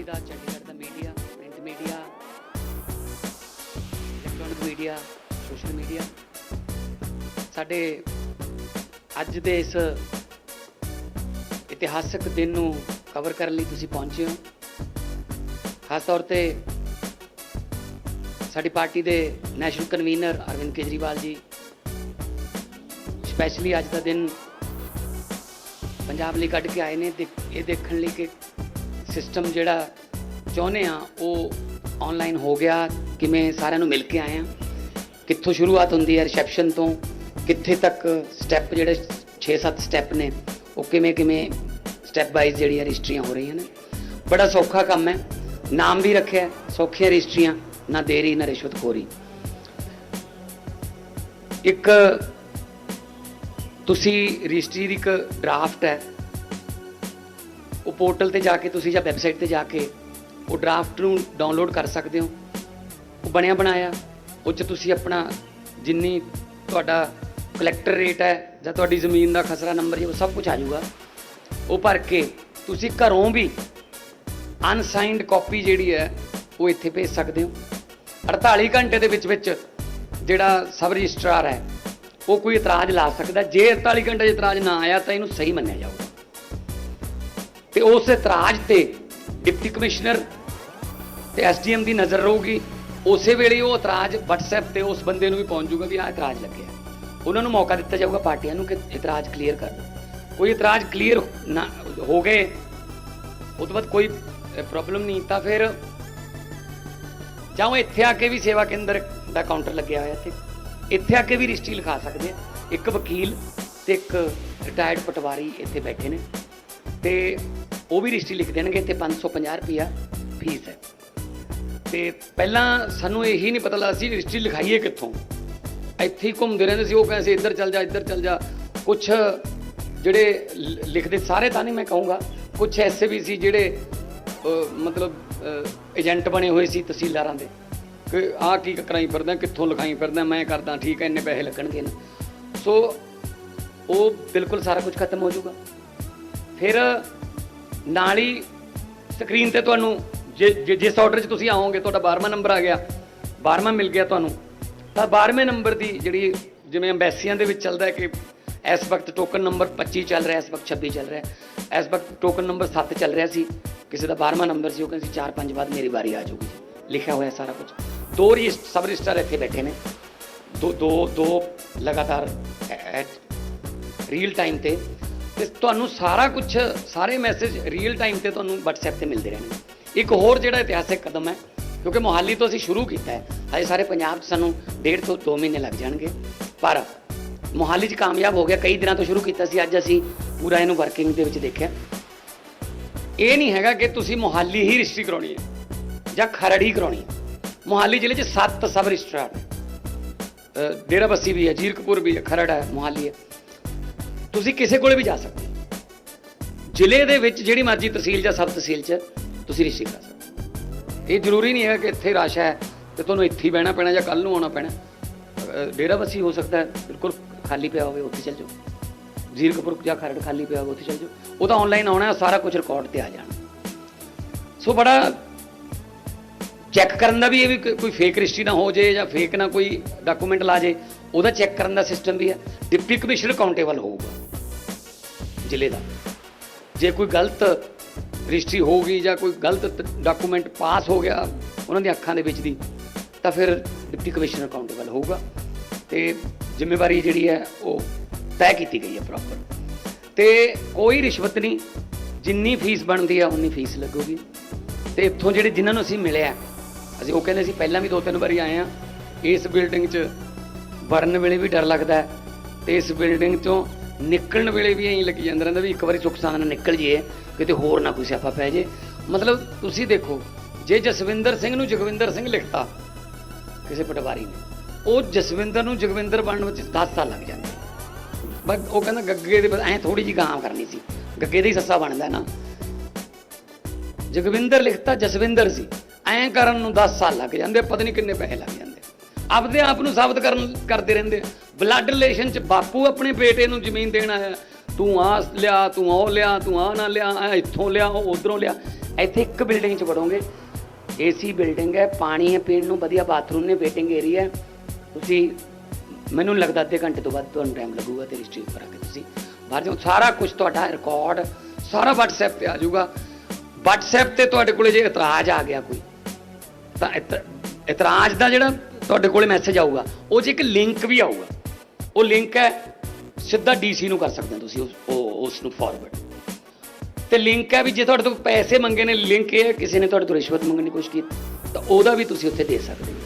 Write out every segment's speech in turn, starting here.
ਦਾ ਚੰਡੀਗੜ੍ਹ ਦਾ media, print media, electronic media, social media ਸਾਡੇ ਅੱਜ ਦੇ ਇਸ ਇਤਿਹਾਸਕ ਦਿਨ ਨੂੰ ਕਵਰ ਕਰਨ ਲਈ ਤੁਸੀਂ ਪਹੁੰਚੇ ਹੋ। ਖਾਸ ਤੌਰ ਤੇ ਸਾਡੀ ਪਾਰਟੀ ਦੇ national convener Arvind Kejriwal ji specially ਅੱਜ ਦਾ ਦਿਨ ਪੰਜਾਬ ਲਈ ਕੱਢ ਕੇ ਆਏ ਨੇ ਤੇ ਇਹ ਦੇਖਣ ਲਈ ਕਿ ਸਿਸਟਮ ਜਿਹੜਾ ਚਾਹੁੰਦੇ ਆ ਉਹ ਆਨਲਾਈਨ ਹੋ ਗਿਆ, ਕਿਵੇਂ ਸਾਰਿਆਂ ਨੂੰ ਮਿਲ ਕੇ ਆਏ ਆ, ਕਿੱਥੋਂ ਸ਼ੁਰੂਆਤ ਹੁੰਦੀ ਹੈ ਰਿਸੈਪਸ਼ਨ ਤੋਂ ਕਿੱਥੇ ਤੱਕ ਸਟੈਪ ਜਿਹੜੇ 6-7 ਸਟੈਪ ਨੇ ਉਹ ਕਿਵੇਂ ਸਟੈਪ ਵਾਈਜ਼ ਜਿਹੜੀਆਂ ਰਜਿਸਟਰੀਆਂ ਹੋ ਰਹੀਆਂ ਨੇ। ਬੜਾ ਸੌਖਾ ਕੰਮ ਹੈ, ਨਾਮ ਵੀ ਰੱਖਿਆ ਸੌਖੀਆਂ ਰਜਿਸਟਰੀਆਂ, ਨਾ ਦੇਰੀ ਨਾ ਰਿਸ਼ਵਤਖੋਰੀ। ਇੱਕ ਤੁਸੀਂ ਰਜਿਸਟਰੀ ਦੀ ਇੱਕ ਡਰਾਫਟ ਹੈ ਉਹ ਪੋਰਟਲ ਤੇ ਜਾ ਕੇ ਤੁਸੀਂ ਜਾਂ ਵੈਬਸਾਈਟ ਤੇ ਜਾ ਕੇ ਉਹ ਡਰਾਫਟ ਨੂੰ ਡਾਊਨਲੋਡ ਕਰ ਸਕਦੇ ਹੋ। ਉਹ ਬਣਿਆ ਬਣਾਇਆ ਉਹ 'ਚ ਤੁਸੀਂ ਆਪਣਾ ਜਿੰਨੀ ਤੁਹਾਡਾ ਕਲੈਕਟਰ ਰੇਟ ਹੈ ਜਾਂ ਤੁਹਾਡੀ ਜ਼ਮੀਨ ਦਾ ਖਸਰਾ ਨੰਬਰ ਹੈ ਉਹ ਸਭ ਕੁਝ ਆ ਜਾਊਗਾ। ਉਹ ਭਰ ਕੇ ਤੁਸੀਂ ਘਰੋਂ ਵੀ ਅਨਸਾਈਨਡ ਕਾਪੀ ਜਿਹੜੀ ਹੈ ਉਹ ਇੱਥੇ ਭੇਜ ਸਕਦੇ ਹੋ। 48 ਘੰਟੇ ਦੇ ਵਿੱਚ ਜਿਹੜਾ ਸਬ ਰਜਿਸਟਰਾਰ ਹੈ ਉਹ ਕੋਈ ਇਤਰਾਜ਼ ਲਾ ਸਕਦਾ। ਜੇ 48 ਘੰਟੇ 'ਚ ਇਤਰਾਜ਼ ਨਾ ਆਇਆ ਤਾਂ ਇਹਨੂੰ ਸਹੀ ਮੰਨਿਆ ਜਾਊਗਾ ਤੇ ਉਸ ਇਤਰਾਜ਼ ਤੇ ਡਿਪਟੀ ਕਮਿਸ਼ਨਰ ਤੇ ਐਸਡੀਐਮ ਦੀ ਨਜ਼ਰ ਰਹੂਗੀ। ਉਸੇ ਵੇਲੇ ਉਹ ਇਤਰਾਜ਼ WhatsApp ਤੇ ਉਸ ਬੰਦੇ ਨੂੰ ਵੀ ਪਹੁੰਚ ਜਾਊਗਾ ਵੀ ਆਹ ਇਤਰਾਜ਼ ਲੱਗਿਆ। ਉਹਨਾਂ ਨੂੰ ਮੌਕਾ ਦਿੱਤਾ ਜਾਊਗਾ ਪਾਰਟੀਆਂ ਨੂੰ ਕਿ ਇਤਰਾਜ਼ ਕਲੀਅਰ ਕਰ ਲਓ। ਕੋਈ ਇਤਰਾਜ਼ ਕਲੀਅਰ ਨਾ ਹੋ ਗਏ ਉਹ ਤੋਂ ਬਾਅਦ ਕੋਈ ਪ੍ਰੋਬਲਮ ਨਹੀਂ ਤਾਂ ਫਿਰ ਜਾਂ ਇੱਥੇ ਆ ਕੇ ਵੀ ਸੇਵਾ ਕੇਂਦਰ ਦਾ ਕਾਊਂਟਰ ਲੱਗਿਆ ਹੋਇਆ ਇੱਥੇ ਆ ਕੇ ਵੀ ਰਜਿਸਟਰੀ ਲਿਖਾ ਸਕਦੇ ਆ। ਇੱਕ ਵਕੀਲ ਤੇ ਇੱਕ ਰਿਟਾਇਰਡ ਪਟਵਾਰੀ ਇੱਥੇ ਬੈਠੇ ਨੇ ਤੇ ਉਹ ਵੀ ਰਜਿਸਟਰੀ ਲਿਖ ਦੇਣਗੇ। ਇੱਥੇ 550 ਰੁਪਇਆ ਫੀਸ ਹੈ ਤੇ ਪਹਿਲਾਂ ਸਾਨੂੰ ਇਹੀ ਨਹੀਂ ਪਤਾ ਲੱਗਦਾ ਸੀ ਰਜਿਸਟਰੀ ਲਿਖਾਈਏ ਕਿੱਥੋਂ, ਇੱਥੇ ਹੀ ਘੁੰਮਦੇ ਰਹਿੰਦੇ ਸੀ। ਉਹ ਕਹਿੰਦੇ ਸੀ ਇੱਧਰ ਚੱਲ ਜਾ ਇੱਧਰ ਚੱਲ ਜਾ। ਕੁਛ ਜਿਹੜੇ ਲਿਖਦੇ ਸਾਰੇ ਤਾਂ ਨਹੀਂ ਮੈਂ ਕਹੂੰਗਾ, ਕੁਛ ਐਸੇ ਵੀ ਸੀ ਜਿਹੜੇ ਮਤਲਬ ਏਜੰਟ ਬਣੇ ਹੋਏ ਸੀ ਤਹਿਸੀਲਦਾਰਾਂ ਦੇ ਕਿ ਆਹ ਕੀ ਕਰਾਈ ਫਿਰਦਾ, ਕਿੱਥੋਂ ਲਿਖਾਈ ਫਿਰਦਾ, ਮੈਂ ਕਰਦਾ ਠੀਕ ਹੈ ਇੰਨੇ ਪੈਸੇ ਲੱਗਣਗੇ ਨਾ। ਸੋ ਉਹ ਬਿਲਕੁਲ ਸਾਰਾ ਕੁਝ ਖਤਮ ਹੋ ਜਾਊਗਾ। ਫਿਰ ਨਾਲ ਹੀ ਸਕਰੀਨ ਤੇ ਤੁਹਾਨੂੰ ਜਿਸ ਆਰਡਰ 'ਚ ਤੁਸੀਂ ਆਓਗੇ ਤੁਹਾਡਾ 12ਵਾਂ ਨੰਬਰ ਆ ਗਿਆ, 12ਵਾਂ ਮਿਲ ਗਿਆ ਤੁਹਾਨੂੰ ਤਾਂ 12ਵੇਂ ਨੰਬਰ ਦੀ ਜਿਹੜੀ ਜਿਵੇਂ ਅੰਬੈਸੀਆਂ ਦੇ ਵਿੱਚ ਚੱਲਦਾ ਕਿ ਇਸ ਵਕਤ ਟੋਕਨ ਨੰਬਰ 25 ਚੱਲ ਰਿਹਾ, ਇਸ ਵਕਤ 26 ਚੱਲ ਰਿਹਾ, ਇਸ ਵਕਤ ਟੋਕਨ ਨੰਬਰ 7 ਚੱਲ ਰਿਹਾ ਸੀ, ਕਿਸੇ ਦਾ 12ਵਾਂ ਨੰਬਰ ਸੀ, ਉਹ ਕਹਿੰਦੇ ਸੀ 4-5 ਬਾਅਦ ਮੇਰੀ ਵਾਰੀ ਆ ਜਾਊਗੀ। ਲਿਖਿਆ ਹੋਇਆ ਸਾਰਾ ਕੁਝ। ਦੋ ਸਬ ਰਜਿਸਟਰ ਇੱਥੇ ਬੈਠੇ ਨੇ, ਦੋ ਲਗਾਤਾਰ ਰੀਅਲ ਟਾਈਮ ਤੇ ਤੁਹਾਨੂੰ ਸਾਰਾ ਕੁਝ ਸਾਰੇ ਮੈਸੇਜ ਰੀਅਲ ਟਾਈਮ ਤੇ ਤੁਹਾਨੂੰ WhatsApp ਤੇ ਮਿਲਦੇ ਰਹਿਣਗੇ। ਇੱਕ ਹੋਰ ਜਿਹੜਾ ਇਤਿਹਾਸਿਕ ਕਦਮ ਹੈ ਕਿਉਂਕਿ ਮੁਹਾਲੀ ਤੋਂ ਅਸੀਂ ਸ਼ੁਰੂ ਕੀਤਾ ਹੈ, ਹਜੇ ਸਾਰੇ ਪੰਜਾਬ 'ਚ ਸਾਨੂੰ 1.5 ਤੋਂ 2 ਮਹੀਨੇ ਲੱਗ ਜਾਣਗੇ, ਪਰ ਮੁਹਾਲੀ 'ਚ ਕਾਮਯਾਬ ਹੋ ਗਿਆ। ਕਈ ਦਿਨਾਂ ਤੋਂ ਸ਼ੁਰੂ ਕੀਤਾ ਸੀ, ਅੱਜ ਅਸੀਂ ਪੂਰਾ ਇਹਨੂੰ ਵਰਕਿੰਗ ਦੇ ਵਿੱਚ ਦੇਖਿਆ। ਇਹ ਨਹੀਂ ਹੈਗਾ ਕਿ ਤੁਸੀਂ ਮੁਹਾਲੀ ਹੀ ਰਜਿਸਟਰੀ ਕਰਾਉਣੀ ਹੈ ਜਾਂ ਖਰੜ ਹੀ ਕਰਾਉਣੀ ਹੈ। ਮੁਹਾਲੀ ਜ਼ਿਲ੍ਹੇ 'ਚ 7 ਸਬ ਰਜਿਸਟਰਾਰ ਨੇ, ਡੇਰਾ ਬੱਸੀ ਵੀ ਹੈ, ਜੀਰਕਪੁਰ ਵੀ ਹੈ, ਖਰੜ ਹੈ, ਮੁਹਾਲੀ ਹੈ। ਤੁਸੀਂ ਕਿਸੇ ਕੋਲੇ ਵੀ ਜਾ ਸਕਦੇ ਹੋ। ਜ਼ਿਲ੍ਹੇ ਦੇ ਵਿੱਚ ਜਿਹੜੀ ਮਰਜ਼ੀ ਤਹਿਸੀਲ ਜਾਂ ਸਬ ਤਹਿਸੀਲ 'ਚ ਤੁਸੀਂ ਰਜਿਸਟਰੀ ਕਰ ਸਕਦੇ। ਇਹ ਜ਼ਰੂਰੀ ਨਹੀਂ ਹੈ ਕਿ ਇੱਥੇ ਰਸ਼ ਹੈ ਤੇ ਤੁਹਾਨੂੰ ਇੱਥੇ ਹੀ ਬਹਿਣਾ ਪੈਣਾ ਜਾਂ ਕੱਲ੍ਹ ਨੂੰ ਆਉਣਾ ਪੈਣਾ। ਡੇਰਾ ਬੱਸੀ ਹੋ ਸਕਦਾ ਹੈ ਬਿਲਕੁਲ ਖਾਲੀ ਪਿਆ ਹੋਵੇ, ਉੱਥੇ ਚੱਲ ਜਾਓ। ਜੀਰਕਪੁਰ ਜਾਂ ਖਰੜ ਖਾਲੀ ਪਿਆ ਹੋਵੇ, ਉੱਥੇ ਚੱਲ ਜਾਓ। ਉਹ ਤਾਂ ਆਨਲਾਈਨ ਆਉਣਾ, ਸਾਰਾ ਕੁਝ ਰਿਕਾਰਡ ਤੇ ਆ ਜਾਣਾ। ਸੋ ਬੜਾ ਚੈੱਕ ਕਰਨ ਦਾ ਵੀ ਇਹ ਵੀ ਕੋਈ ਫੇਕ ਰਜਿਸਟਰੀ ਨਾ ਹੋ ਜੇ ਜਾਂ ਫੇਕ ਨਾ ਕੋਈ ਡਾਕੂਮੈਂਟ ਲਾ ਜੇ, ਉਹਦਾ ਚੈੱਕ ਕਰਨ ਦਾ ਸਿਸਟਮ ਵੀ ਹੈ। ਡਿਪਟੀ ਕਮਿਸ਼ਨਰ ਅਕਾਊਂਟੇਬਲ ਹੋਊਗਾ ਜ਼ਿਲ੍ਹੇ ਦਾ। ਜੇ ਕੋਈ ਗਲਤ ਰਜਿਸਟਰੀ ਹੋਊਗੀ ਜਾਂ ਕੋਈ ਗਲਤ ਡਾਕੂਮੈਂਟ ਪਾਸ ਹੋ ਗਿਆ ਉਹਨਾਂ ਦੀਆਂ ਅੱਖਾਂ ਦੇ ਵਿੱਚ ਦੀ ਤਾਂ ਫਿਰ ਡਿਪਟੀ ਕਮਿਸ਼ਨਰ ਅਕਾਊਂਟੇਬਲ ਹੋਊਗਾ ਤੇ ਜ਼ਿੰਮੇਵਾਰੀ ਜਿਹੜੀ ਹੈ ਉਹ ਤੈਅ ਕੀਤੀ ਗਈ ਹੈ ਪ੍ਰੋਪਰ। ਤੇ ਕੋਈ ਰਿਸ਼ਵਤ ਨਹੀਂ, ਜਿੰਨੀ ਫੀਸ ਬਣਦੀ ਆ ਉਨੀ ਫੀਸ ਲੱਗੂਗੀ। ਤੇ ਇੱਥੋਂ ਜਿਹੜੇ ਜਿਨ੍ਹਾਂ ਨੂੰ ਅਸੀਂ ਮਿਲਿਆ ਅਸੀਂ ਉਹ ਕਹਿੰਦੇ ਸੀ ਪਹਿਲਾਂ ਵੀ 2-3 ਵਾਰੀ ਆਏ ਹਾਂ, ਇਸ ਬਿਲਡਿੰਗ 'ਚ ਵੜਨ ਵੇਲੇ ਵੀ ਡਰ ਲੱਗਦਾ ਤੇ ਇਸ ਬਿਲਡਿੰਗ 'ਚੋਂ ਨਿਕਲਣ ਵੇਲੇ ਵੀ ਐਂ ਲੱਗੀ ਜਾਂਦਾ ਰਹਿੰਦਾ ਵੀ ਇੱਕ ਵਾਰੀ ਸੁੱਖ ਸਾਂਦ ਨਾਲ ਨਿਕਲ ਜਾਈਏ, ਕਿਤੇ ਹੋਰ ਨਾ ਕੋਈ ਸਿਆਪਾ ਪੈ ਜੇ। ਮਤਲਬ ਤੁਸੀਂ ਦੇਖੋ, ਜੇ ਜਸਵਿੰਦਰ ਸਿੰਘ ਨੂੰ ਜਗਵਿੰਦਰ ਸਿੰਘ ਲਿਖਤਾ ਕਿਸੇ ਪਟਵਾਰੀ ਨੇ, ਉਹ ਜਸਵਿੰਦਰ ਨੂੰ ਜਗਵਿੰਦਰ ਬਣਨ ਵਿੱਚ 10 ਸਾਲ ਲੱਗ ਜਾਂਦੇ। ਬਸ ਉਹ ਕਹਿੰਦਾ ਗੱਗੇ ਦੇ ਐਂ ਥੋੜ੍ਹੀ ਜਿਹੀ ਗਾਂ ਕਰਨੀ ਸੀ, ਗੱਗੇ ਦਾ ਹੀ ਸੱਸਾ ਬਣਦਾ ਨਾ। ਜਗਵਿੰਦਰ ਲਿਖਤਾ ਜਸਵਿੰਦਰ ਸੀ, ਐਂ ਕਰਨ ਨੂੰ 10 ਸਾਲ ਲੱਗ ਜਾਂਦੇ, ਪਤਾ ਨਹੀਂ ਕਿੰਨੇ ਪੈਸੇ ਲੱਗ ਜਾਂਦੇ। ਆਪਦੇ ਆਪ ਨੂੰ ਸਾਬਤ ਕਰਦੇ ਰਹਿੰਦੇ। ਬਲੱਡ ਰਿਲੇਸ਼ਨ 'ਚ ਬਾਪੂ ਆਪਣੇ ਬੇਟੇ ਨੂੰ ਜ਼ਮੀਨ ਦੇਣ ਆਇਆ, तू आ लिया, तू ओ लिया, तू आ ना लिया, इत्थों लिया, उधरों लिया। ਇੱਥੇ ਇੱਕ ਬਿਲਡਿੰਗ 'ਚ ਵੜੋਗੇ, ਏਸੀ ਬਿਲਡਿੰਗ ਹੈ, ਪਾਣੀ ਹੈ ਪੀਣ ਨੂੰ, ਵਧੀਆ ਬਾਥਰੂਮ ਨੇ, ਵੇਟਿੰਗ ਏਰੀਆ ਹੈ। ਤੁਸੀਂ ਮੈਨੂੰ ਲੱਗਦਾ ਅੱਧੇ ਘੰਟੇ ਤੋਂ ਬਾਅਦ ਤੁਹਾਨੂੰ ਟਾਈਮ ਲੱਗੂਗਾ ਤੇ ਰਜਿਸਟਰੀ ਉੱਪਰ ਆ ਕੇ ਤੁਸੀਂ ਬਾਹਰ ਜਾਓ। ਸਾਰਾ ਕੁਝ ਤੁਹਾਡਾ ਰਿਕਾਰਡ ਸਾਰਾ WhatsApp 'ਤੇ ਆ ਜਾਊਗਾ। WhatsApp 'ਤੇ ਤੁਹਾਡੇ ਕੋਲ ਜੇ ਇਤਰਾਜ਼ ਆ ਗਿਆ ਕੋਈ, ਤਾਂ ਇਤਰਾਜ਼ ਦਾ ਜਿਹੜਾ ਤੁਹਾਡੇ ਕੋਲ ਮੈਸੇਜ ਆਊਗਾ, ਉਹ 'ਚ ਇੱਕ ਲਿੰਕ ਵੀ ਆਊਗਾ। ਉਹ ਲਿੰਕ ਹੈ ਸਿੱਧਾ DC ਨੂੰ ਕਰ ਸਕਦੇ ਹੋ ਤੁਸੀਂ ਉਸ ਨੂੰ ਫਾਰਵਰਡ। ਤੇ ਲਿੰਕ ਹੈ ਵੀ ਜੇ ਤੁਹਾਡੇ ਤੋਂ ਪੈਸੇ ਮੰਗੇ ਨੇ, ਲਿੰਕ ਇਹ ਹੈ ਕਿਸੇ ਨੇ ਤੁਹਾਡੇ ਤੋਂ ਰਿਸ਼ਵਤ ਮੰਗਣ ਦੀ ਕੋਸ਼ਿਸ਼ ਕੀਤੀ ਤਾਂ ਉਹਦਾ ਵੀ ਤੁਸੀਂ ਉੱਥੇ ਦੇ ਸਕਦੇ ਹੋ।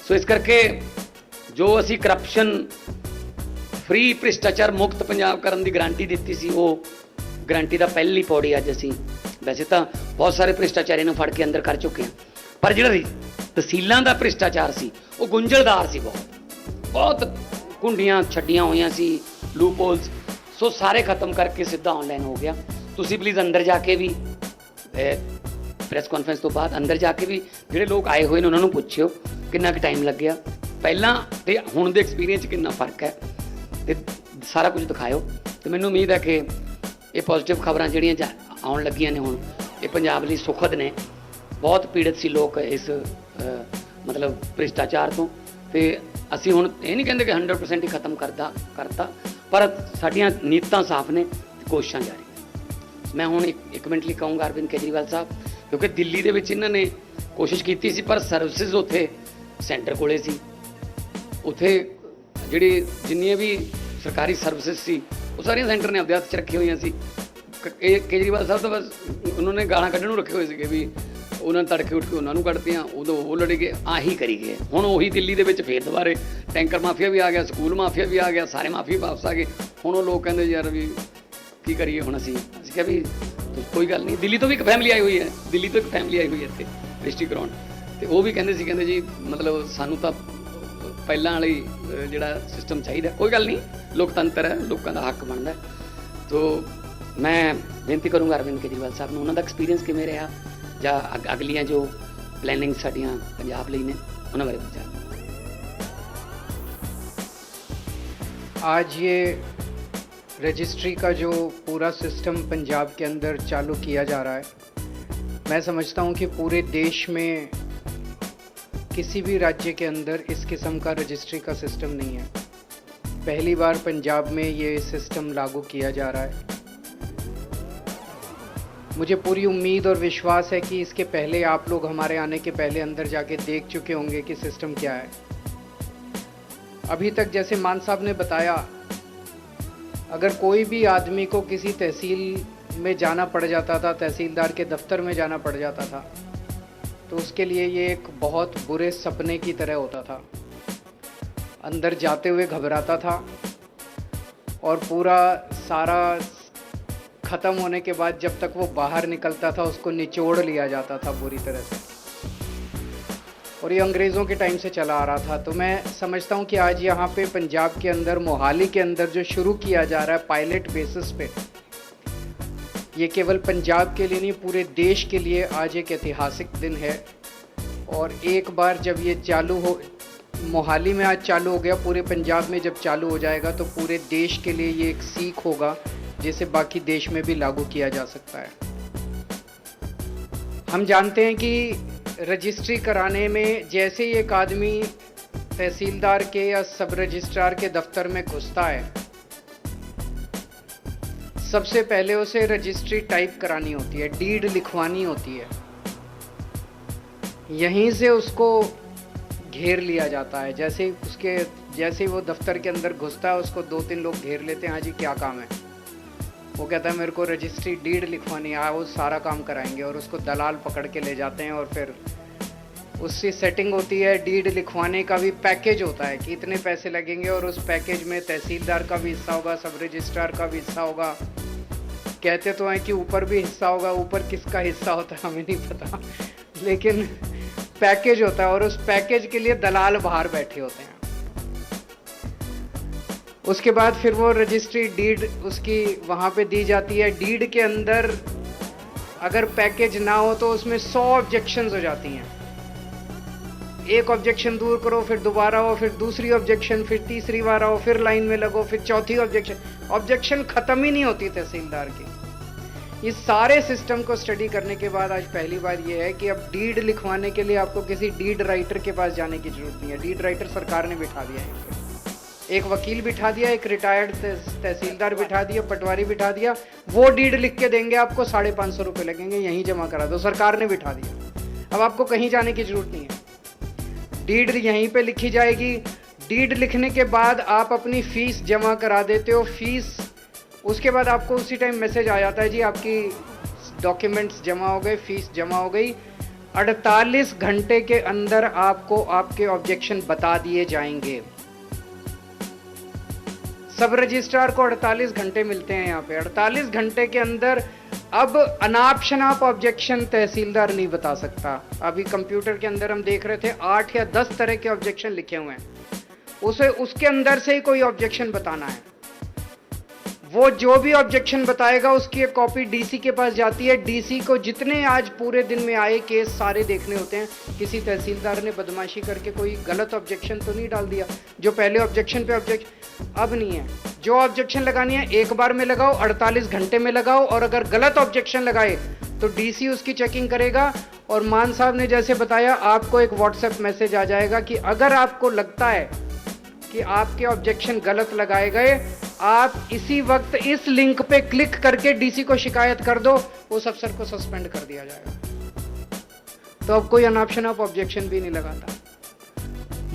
ਸੋ ਇਸ ਕਰਕੇ ਜੋ ਅਸੀਂ ਕਰਪਸ਼ਨ ਫ੍ਰੀ, ਭ੍ਰਿਸ਼ਟਾਚਾਰ ਮੁਕਤ ਪੰਜਾਬ ਕਰਨ ਦੀ ਗਾਰੰਟੀ ਦਿੱਤੀ ਸੀ, ਉਹ ਗਾਰੰਟੀ ਦਾ ਪਹਿਲੀ ਪੌੜੀ ਅੱਜ ਅਸੀਂ, ਵੈਸੇ ਤਾਂ ਬਹੁਤ ਸਾਰੇ ਭ੍ਰਿਸ਼ਟਾਚਾਰੀ ਨੂੰ ਫੜ ਕੇ ਅੰਦਰ ਕਰ ਚੁੱਕੇ ਹਾਂ, ਪਰ ਜਿਹੜਾ ਤਹਿਸੀਲਾਂ ਦਾ ਭ੍ਰਿਸ਼ਟਾਚਾਰ ਸੀ ਉਹ ਗੁੰਝਲਦਾਰ ਸੀ, ਬਹੁਤ ਕੁੰਡੀਆਂ ਛੱਡੀਆਂ ਹੋਈਆਂ ਸੀ, ਲੂਪਹੋਲਸ। ਸੋ ਸਾਰੇ ਖਤਮ ਕਰਕੇ ਸਿੱਧਾ ਆਨਲਾਈਨ ਹੋ ਗਿਆ। ਤੁਸੀਂ ਪਲੀਜ਼ ਅੰਦਰ ਜਾ ਕੇ ਵੀ, ਪ੍ਰੈਸ ਕਾਨਫਰੰਸ ਤੋਂ ਬਾਅਦ ਅੰਦਰ ਜਾ ਕੇ ਵੀ ਜਿਹੜੇ ਲੋਕ ਆਏ ਹੋਏ ਨੇ ਉਹਨਾਂ ਨੂੰ ਪੁੱਛਿਓ ਕਿੰਨਾ ਕੁ ਟਾਈਮ ਲੱਗਿਆ, ਪਹਿਲਾਂ ਤੇ ਹੁਣ ਦੇ ਐਕਸਪੀਰੀਅੰਸ 'ਚ ਕਿੰਨਾ ਫਰਕ ਹੈ, ਤੇ ਸਾਰਾ ਕੁਝ ਦਿਖਾਇਓ। ਤੇ ਮੈਨੂੰ ਉਮੀਦ ਹੈ ਕਿ ਇਹ ਪੋਜ਼ੀਟਿਵ ਖਬਰਾਂ ਜਿਹੜੀਆਂ ਆਉਣ ਲੱਗੀਆਂ ਨੇ ਹੁਣ, ਇਹ ਪੰਜਾਬ ਲਈ ਸੁਖਦ ਨੇ। ਬਹੁਤ ਪੀੜਤ ਸੀ ਲੋਕ ਇਸ ਮਤਲਬ ਭ੍ਰਿਸ਼ਟਾਚਾਰ ਤੋਂ, ਤੇ ਅਸੀਂ ਹੁਣ ਇਹ ਨਹੀਂ ਕਹਿੰਦੇ ਕਿ 100% ਹੀ ਖਤਮ ਕਰਤਾ, ਪਰ ਸਾਡੀਆਂ ਨੀਤਾਂ ਸਾਫ਼ ਨੇ, ਕੋਸ਼ਿਸ਼ਾਂ ਜਾਰੀ ਨੇ। ਮੈਂ ਹੁਣ ਇੱਕ ਮਿੰਟ ਲਈ ਕਹੂੰਗਾ ਅਰਵਿੰਦ ਕੇਜਰੀਵਾਲ ਸਾਹਿਬ, ਕਿਉਂਕਿ ਦਿੱਲੀ ਦੇ ਵਿੱਚ ਇਹਨਾਂ ਨੇ ਕੋਸ਼ਿਸ਼ ਕੀਤੀ ਸੀ, ਪਰ ਸਰਵਿਸਿਜ਼ ਉੱਥੇ ਸੈਂਟਰ ਕੋਲੇ ਸੀ। ਉੱਥੇ ਜਿਹੜੀ ਜਿੰਨੀਆਂ ਵੀ ਸਰਕਾਰੀ ਸਰਵਿਸਿਜ਼ ਸੀ ਉਹ ਸਾਰੀਆਂ ਸੈਂਟਰ ਨੇ ਆਪਦੇ ਹੱਥ 'ਚ ਰੱਖੀਆਂ ਹੋਈਆਂ ਸੀ। ਇਹ ਕੇਜਰੀਵਾਲ ਸਾਹਿਬ ਤਾਂ ਬਸ ਉਹਨਾਂ ਨੇ ਗਾਲਾਂ ਕੱਢਣ ਨੂੰ ਰੱਖੇ ਹੋਏ ਸੀਗੇ ਵੀ ਉਹਨਾਂ ਨੇ ਤੜਕੇ ਉੱਠ ਕੇ ਉਹਨਾਂ ਨੂੰ ਕੱਢਤੀਆਂ, ਉਦੋਂ ਉਹ ਲੜੇ ਗਏ, ਆਹੀ ਕਰੀ ਗਏ। ਹੁਣ ਉਹੀ ਦਿੱਲੀ ਦੇ ਵਿੱਚ ਫੇਰ ਦੁਬਾਰੇ ਟੈਂਕਰ ਮਾਫੀਆ ਵੀ ਆ ਗਿਆ, ਸਕੂਲ ਮਾਫੀਆ ਵੀ ਆ ਗਿਆ, ਸਾਰੇ ਮਾਫੀਆ ਵਾਪਸ ਆ ਗਏ। ਹੁਣ ਉਹ ਲੋਕ ਕਹਿੰਦੇ ਯਾਰ ਵੀ ਕੀ ਕਰੀਏ ਹੁਣ ਅਸੀਂ ਕਿਹਾ ਵੀ ਕੋਈ ਗੱਲ ਨਹੀਂ। ਦਿੱਲੀ ਤੋਂ ਵੀ ਇੱਕ ਫੈਮਿਲੀ ਆਈ ਹੋਈ ਹੈ, ਦਿੱਲੀ ਤੋਂ ਇੱਕ ਫੈਮਿਲੀ ਆਈ ਹੋਈ ਹੈ ਇੱਥੇ ਰਜਿਸਟਰੀ ਕਰਾਉਣ, ਤੇ ਉਹ ਵੀ ਕਹਿੰਦੇ ਜੀ ਮਤਲਬ ਸਾਨੂੰ ਤਾਂ ਪਹਿਲਾਂ ਵਾਲੀ ਜਿਹੜਾ ਸਿਸਟਮ ਚਾਹੀਦਾ। ਕੋਈ ਗੱਲ ਨਹੀਂ, ਲੋਕਤੰਤਰ ਹੈ, ਲੋਕਾਂ ਦਾ ਹੱਕ ਬਣਦਾ। ਸੋ ਮੈਂ ਬੇਨਤੀ ਕਰੂੰਗਾ ਅਰਵਿੰਦ ਕੇਜਰੀਵਾਲ ਸਾਹਿਬ ਨੂੰ, ਉਹਨਾਂ ਦਾ ਐਕਸਪੀਰੀਅੰਸ ਕਿਵੇਂ ਰਿਹਾ ਜਾਂ ਅਗਲੀਆਂ ਜੋ ਪਲੈਨਿੰਗ ਸਾਡੀਆਂ ਪੰਜਾਬ ਲਈ ਨੇ ਉਹਨਾਂ ਬਾਰੇ ਵਿਚਾਰ। आज ये रजिस्ट्री का जो पूरा सिस्टम पंजाब के अंदर चालू किया जा रहा है, मैं समझता हूँ कि पूरे देश में किसी भी राज्य के अंदर इस किस्म का रजिस्ट्री का सिस्टम नहीं है। पहली बार पंजाब में ये सिस्टम लागू किया जा रहा है। मुझे पूरी उम्मीद और विश्वास है कि इसके पहले आप लोग हमारे आने के पहले अंदर जाके देख चुके होंगे कि सिस्टम क्या है। अभी तक जैसे मान साहब ने बताया, अगर कोई भी आदमी को किसी तहसील में जाना पड़ जाता था, तहसीलदार के दफ्तर में जाना पड़ जाता था, तो उसके लिए ये एक बहुत बुरे सपने की तरह होता था। अंदर जाते हुए घबराता था और पूरा सारा ख़त्म होने के बाद जब तक वो बाहर निकलता था उसको निचोड़ लिया जाता था बुरी तरह से, और ये अंग्रेज़ों के टाइम से चला आ रहा था। तो मैं समझता हूँ कि आज यहाँ पे पंजाब के अंदर, मोहाली के अंदर जो शुरू किया जा रहा है पायलट बेसिस पे, ये केवल पंजाब के लिए नहीं पूरे देश के लिए आज एक ऐतिहासिक दिन है। और एक बार जब ये चालू हो, मोहाली में आज चालू हो गया, पूरे पंजाब में जब चालू हो जाएगा तो पूरे देश के लिए ये एक सीख होगा जिसे बाकी देश में भी लागू किया जा सकता है। हम जानते हैं कि रजिस्ट्री कराने में जैसे ही एक आदमी तहसीलदार के या सब रजिस्ट्रार के दफ्तर में घुसता है, सबसे पहले उसे रजिस्ट्री टाइप करानी होती है, डीड लिखवानी होती है। यहीं से उसको घेर लिया जाता है। जैसे ही वो दफ्तर के अंदर घुसता है उसको 2-3 लोग घेर लेते हैं, हाँ जी क्या काम है। वो कहता है मेरे को रजिस्ट्री डीड लिखवानी है, वो सारा काम कराएंगे, और उसको दलाल पकड़ के ले जाते हैं। और फिर उसकी सेटिंग होती है, डीड लिखवाने का भी पैकेज होता है कि इतने पैसे लगेंगे, और उस पैकेज में तहसीलदार का भी हिस्सा होगा, सब रजिस्ट्रार का भी हिस्सा होगा। कहते तो हैं कि ऊपर भी हिस्सा होगा, ऊपर किसका हिस्सा होता है हमें नहीं पता, लेकिन पैकेज होता है, और उस पैकेज के लिए दलाल बाहर बैठे होते हैं। उसके बाद फिर वो रजिस्ट्री डीड उसकी वहाँ पे दी जाती है। डीड के अंदर अगर पैकेज ना हो तो उसमें 100 ऑब्जेक्शंस हो जाती हैं। एक ऑब्जेक्शन दूर करो, फिर दोबारा आओ, फिर दूसरी ऑब्जेक्शन, फिर तीसरी बार आओ, फिर लाइन में लगो, फिर चौथी ऑब्जेक्शन खत्म ही नहीं होती तहसीलदार की। इस सारे सिस्टम को स्टडी करने के बाद आज पहली बार ये है कि अब डीड लिखवाने के लिए आपको किसी डीड राइटर के पास जाने की जरूरत नहीं है। डीड राइटर सरकार ने बिठा दिया है, एक वकील बिठा दिया, एक रिटायर्ड तहसीलदार बिठा दिया, पटवारी बिठा दिया, वो डीड लिख के देंगे आपको, 550 रुपये लगेंगे, यहीं जमा करा दो, सरकार ने बिठा दिया। अब आपको कहीं जाने की जरूरत नहीं है, डीड यहीं पे लिखी जाएगी। डीड लिखने के बाद आप अपनी फीस जमा करा देते हो, फीस उसके बाद आपको उसी टाइम मैसेज आ जाता है, जी आपकी डॉक्यूमेंट्स जमा हो गए, फीस जमा हो गई। 48 घंटे के अंदर आपको आपके ऑब्जेक्शन बता दिए जाएंगे। सब रजिस्ट्रार को 48 घंटे मिलते हैं यहाँ पे। 48 घंटे के अंदर अब अनाप शनाप ऑब्जेक्शन तहसीलदार नहीं बता सकता। अभी कंप्यूटर के अंदर हम देख रहे थे 8 या 10 तरह के ऑब्जेक्शन लिखे हुए हैं, उसके अंदर से ही कोई ऑब्जेक्शन बताना है। वो जो भी ऑब्जेक्शन बताएगा उसकी एक कॉपी डीसी के पास जाती है। डीसी को जितने आज पूरे दिन में आए केस सारे देखने होते हैं। किसी तहसीलदार ने बदमाशी करके कोई गलत ऑब्जेक्शन तो नहीं डाल दिया, जो पहले ऑब्जेक्शन पे ऑब्जेक्शन, अब नहीं है। जो ऑब्जेक्शन लगानी है एक बार में लगाओ, 48 घंटे में लगाओ, और अगर गलत ऑब्जेक्शन लगाए तो डीसी उसकी चेकिंग करेगा। और मान साहब ने जैसे बताया, आपको एक व्हाट्सएप मैसेज आ जाएगा कि अगर आपको लगता है कि आपके ऑब्जेक्शन गलत लगाए गए, आप इसी वक्त इस लिंक पे क्लिक करके डीसी को शिकायत कर दो, उस अफसर को सस्पेंड कर दिया जाएगा। तो अब कोई अनाप शनाप ऑब्जेक्शन भी नहीं लगाता।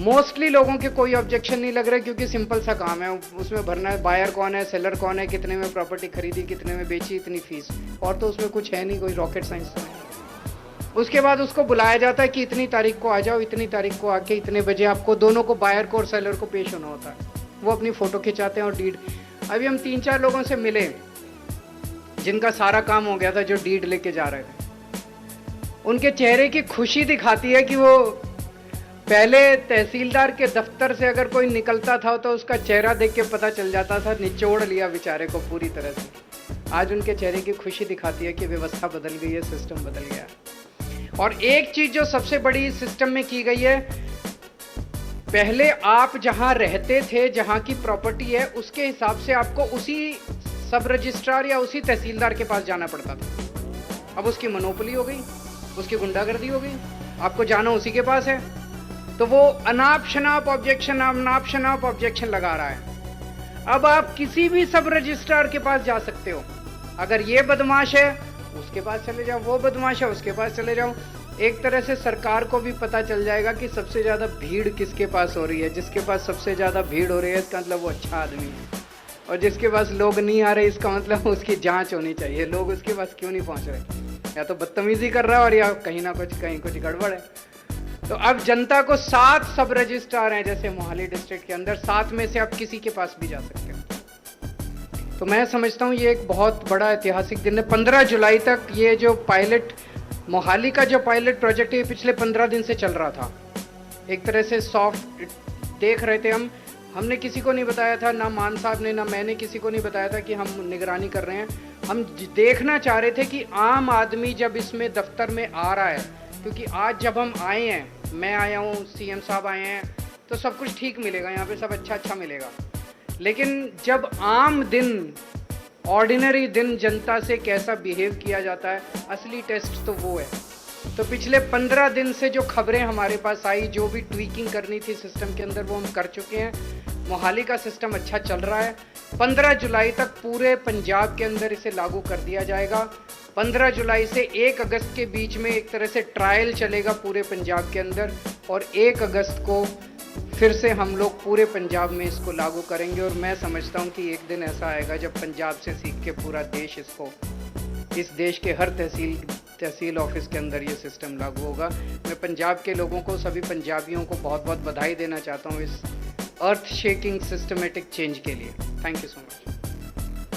मोस्टली लोगों के कोई ऑब्जेक्शन नहीं लग रहे, क्योंकि सिंपल सा काम है, उसमें भरना है बायर कौन है, सेलर कौन है, कितने में प्रॉपर्टी खरीदी, कितने में बेची, इतनी फीस, और तो उसमें कुछ है नहीं, कोई रॉकेट साइंस तो नहीं। उसके बाद उसको बुलाया जाता है कि इतनी तारीख को आ जाओ, इतनी तारीख को आके इतने बजे आपको दोनों को, बायर को और सेलर को पेश होना होता है। वो अपनी फोटो खिंचाते हैं और डीड। अभी हम 3-4 लोगों से मिले जिनका सारा काम हो गया था, जो डीड लेके जा रहे थे। उनके चेहरे की खुशी दिखाती है कि वो पहले तहसीलदार के दफ्तर से अगर कोई निकलता था तो उसका चेहरा देख के पता चल जाता था, निचोड़ लिया बेचारे को पूरी तरह से। आज उनके चेहरे की खुशी दिखाती है कि व्यवस्था बदल गई है, सिस्टम बदल गया है। और एक चीज जो सबसे बड़ी सिस्टम में की गई है, पहले आप जहां रहते थे, जहां की प्रॉपर्टी है, उसके हिसाब से आपको उसी सब रजिस्ट्रार या उसी तहसीलदार के पास जाना पड़ता था। अब उसकी मोनोपोली हो गई, उसकी गुंडागर्दी हो गई, आपको जाना उसी के पास है। तो वो अनाप शनाप ऑब्जेक्शन लगा रहा है। अब आप किसी भी सब रजिस्ट्रार के पास जा सकते हो। अगर ये बदमाश है उसके पास चले जाओ, वो बदमाश है उसके पास चले जाओ। एक तरह से सरकार को भी पता चल जाएगा कि सबसे ज्यादा भीड़ किसके पास हो रही है। जिसके पास सबसे ज्यादा भीड़ हो रही है, इसका मतलब वो अच्छा आदमी है, और जिसके पास लोग नहीं आ रहे, इसका मतलब उसकी जांच होनी चाहिए, लोग उसके पास क्यों नहीं पहुंच रहे, या तो बदतमीजी कर रहा है और या कहीं कुछ गड़बड़ है। तो अब जनता को 7 सब रजिस्ट्रार हैं, जैसे मोहाली डिस्ट्रिक्ट के अंदर 7 में से आप किसी के पास भी जा सकते हो। तो मैं समझता हूँ ये एक बहुत बड़ा ऐतिहासिक दिन है। 15 जुलाई तक ये जो पायलट, मोहाली का जो पायलट प्रोजेक्ट है, पिछले 15 दिन से चल रहा था। एक तरह से सॉफ्ट देख रहे थे हमने किसी को नहीं बताया था, ना मान साहब ने ना मैंने किसी को नहीं बताया था कि हम निगरानी कर रहे हैं। हम देखना चाह रहे थे कि आम आदमी जब इसमें दफ्तर में आ रहा है, क्योंकि आज जब हम आए हैं, मैं आया हूँ, सीएम साहब आए हैं, तो सब कुछ ठीक मिलेगा, यहाँ पे सब अच्छा मिलेगा। लेकिन जब आम दिन, ऑर्डिनरी दिन जनता से कैसा बिहेव किया जाता है, असली टेस्ट तो वो है। तो पिछले 15 दिन से जो खबरें हमारे पास आई, जो भी ट्वीकिंग करनी थी सिस्टम के अंदर, वो हम कर चुके हैं। मोहाली का सिस्टम अच्छा चल रहा है। 15 जुलाई तक पूरे पंजाब के अंदर इसे लागू कर दिया जाएगा। 15 जुलाई से 1 अगस्त के बीच में एक तरह से ट्रायल चलेगा पूरे पंजाब के अंदर, और 1 अगस्त को फिर से हम लोग पूरे पंजाब में इसको लागू करेंगे। और मैं समझता हूँ कि एक दिन ऐसा आएगा जब पंजाब से सीख के पूरा देश इसको, इस देश के हर तहसील ऑफिस के अंदर ये सिस्टम लागू होगा। मैं पंजाब के लोगों को, सभी पंजाबियों को बहुत बहुत बधाई देना चाहता हूँ इस अर्थ शेकिंग सिस्टमेटिक चेंज के लिए। Thank you so much.